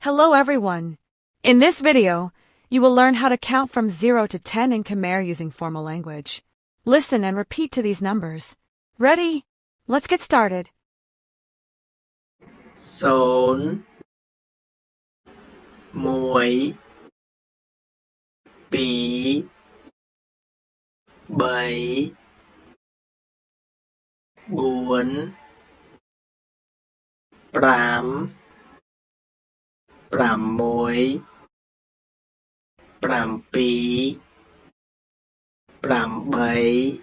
Hello everyone! In this video, you will learn how to count from 0 to 10 in Khmer using formal language. Listen and repeat to these numbers. Ready? Let's get started. 0 1 2 3 4 5 6 7 8 9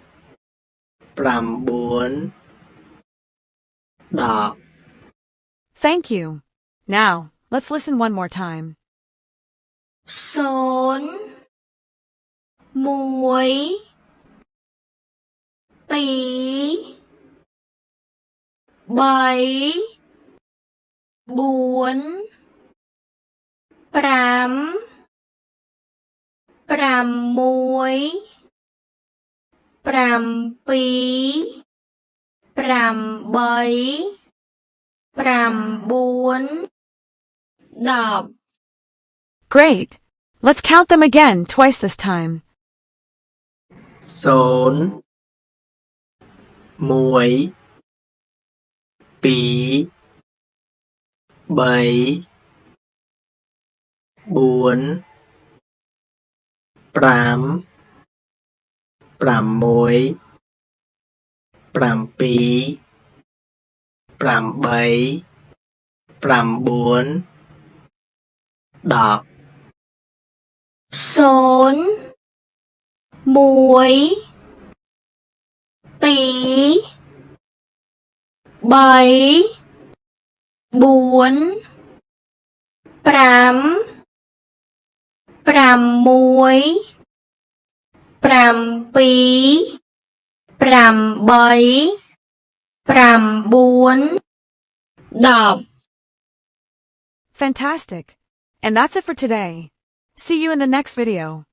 10. Thank you. Now, let's listen one more time. 0 1 2 3 4 5 6 7 8 9 10. Great! Let's count them again, twice this time. 0 1 2 3 4 5 6 7 8 9 10. 0 1 2 3 4 5 6 7 8 9 10. Fantastic! And that's it for today. See you in the next video.